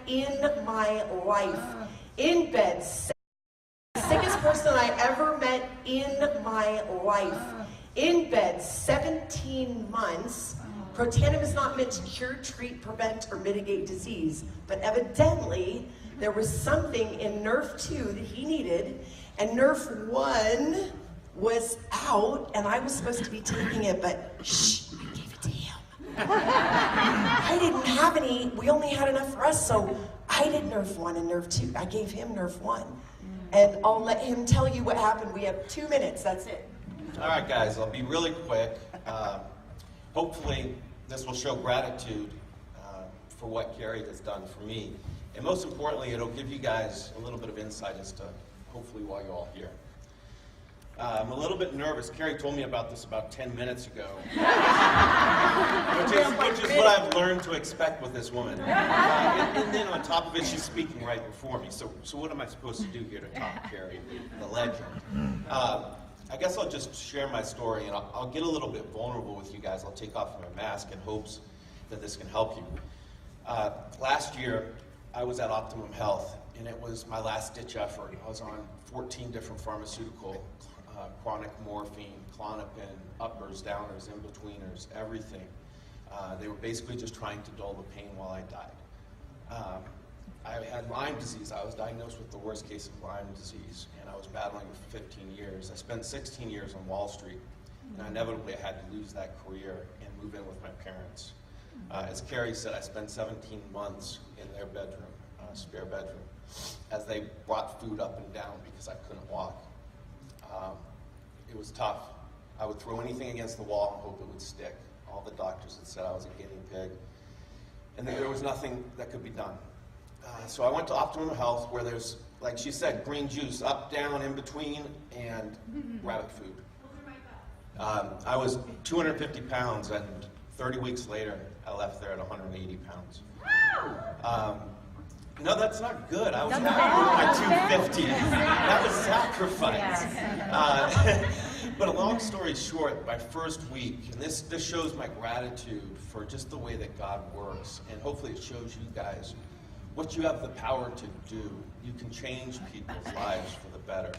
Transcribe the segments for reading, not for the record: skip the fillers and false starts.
in my life. In bed, sickest person I ever met in my life. In bed, 17 months. Protandim is not meant to cure, treat, prevent, or mitigate disease, but evidently there was something in Nrf2 that he needed, and Nrf1 was out, and I was supposed to be taking it, but shh, I gave it to him. I didn't have any, we only had enough for us, so I did Nrf1 and Nrf2. I gave him Nrf1. And I'll let him tell you what happened. We have 2 minutes, that's it. All right, guys, I'll be really quick. Hopefully, this will show gratitude for what Carrie has done for me. And most importantly, it'll give you guys a little bit of insight as to hopefully why you're all here. I'm a little bit nervous. Carrie told me about this about 10 minutes ago, which is what I've learned to expect with this woman. And then on top of it, she's speaking right before me. So what am I supposed to do here to top Carrie, the legend? I guess I'll just share my story, and I'll get a little bit vulnerable with you guys. I'll take off my mask in hopes that this can help you. Last year, I was at Optimum Health, and it was my last-ditch effort. I was on 14 different pharmaceutical, chronic morphine, Klonopin, uppers, downers, in-betweeners, everything. They were basically just trying to dull the pain while I died. I had Lyme disease. I was diagnosed with the worst case of Lyme disease, and I was battling it for 15 years. I spent 16 years on Wall Street, and inevitably I had to lose that career and move in with my parents. As Carrie said, I spent 17 months in their bedroom, spare bedroom, as they brought food up and down because I couldn't walk. It was tough. I would throw anything against the wall and hope it would stick. All the doctors had said I was a guinea pig, and there was nothing that could be done. So I went to Optimum Health, where there's, like she said, green juice, up, down, in between, and rabbit food. I was 250 pounds, and 30 weeks later, I left there at 180 pounds. No, that's not good. I was happy with my 250. That was sacrifice. But a long story short, my first week, and this shows my gratitude for just the way that God works, and hopefully it shows you guys what you have the power to do. You can change people's lives for the better.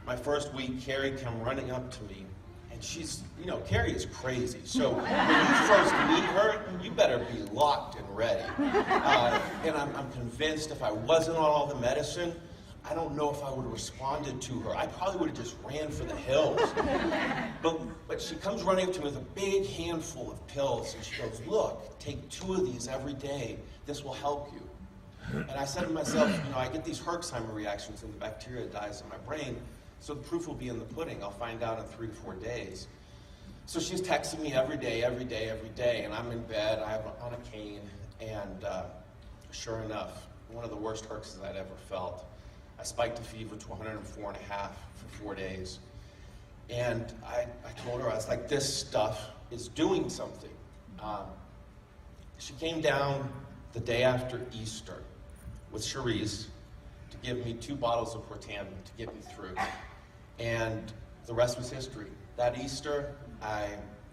My first week, Carrie came running up to me, and she's, Carrie is crazy. So when you first meet her, you better be locked and ready. And I'm convinced if I wasn't on all the medicine, I don't know if I would have responded to her. I probably would have just ran for the hills. But she comes running up to me with a big handful of pills, and she goes, look, take 2 of these every day. This will help you. And I said to myself, I get these Herxheimer reactions and the bacteria dies in my brain, so the proof will be in the pudding. I'll find out in 3 to 4 days. So she's texting me every day, and I'm in bed, I'm on a cane, and sure enough, one of the worst Herxes I'd ever felt. I spiked a fever to 104.5 for 4 days. And I told her, I was like, this stuff is doing something. She came down the day after Easter with Cherise to give me 2 bottles of Protandim to get me through. And the rest was history. That Easter, I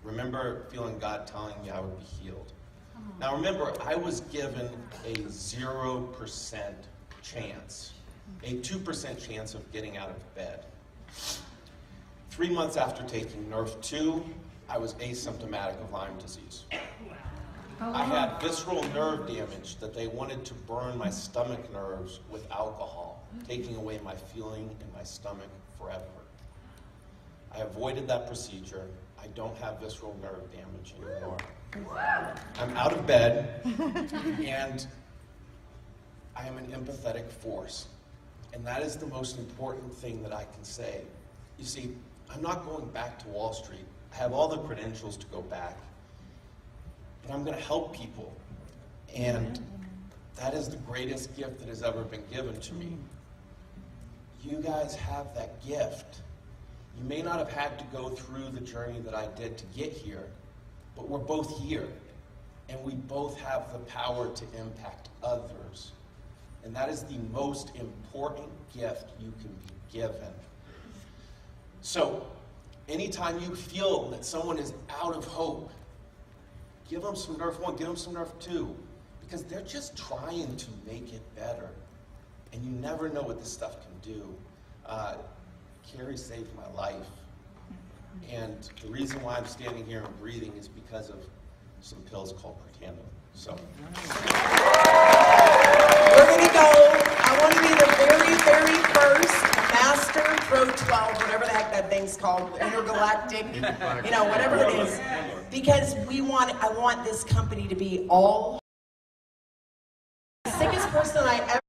remember feeling God telling me I would be healed. Now remember, I was given a 0% chance, a 2% chance of getting out of bed. 3 months after taking Nrf2, I was asymptomatic of Lyme disease. I had visceral nerve damage that they wanted to burn my stomach nerves with alcohol, taking away my feeling in my stomach forever. I avoided that procedure. I don't have visceral nerve damage anymore. I'm out of bed, and I am an empathetic force. And that is the most important thing that I can say. You see, I'm not going back to Wall Street. I have all the credentials to go back. But I'm going to help people. And that is the greatest gift that has ever been given to me. You guys have that gift. You may not have had to go through the journey that I did to get here, but we're both here. And we both have the power to impact others. And that is the most important gift you can be given. So, anytime you feel that someone is out of hope, give them some Nrf1, give them some Nrf2. because they're just trying to make it better. And you never know what this stuff can do. Carrie saved my life. And the reason why I'm standing here and breathing is because of some pills called Protandim. So. We're going to go. I want to be the very, very first master Pro 12, whatever the heck that thing's called, intergalactic, you know, whatever it is. Because I want this company to be all the sickest person I ever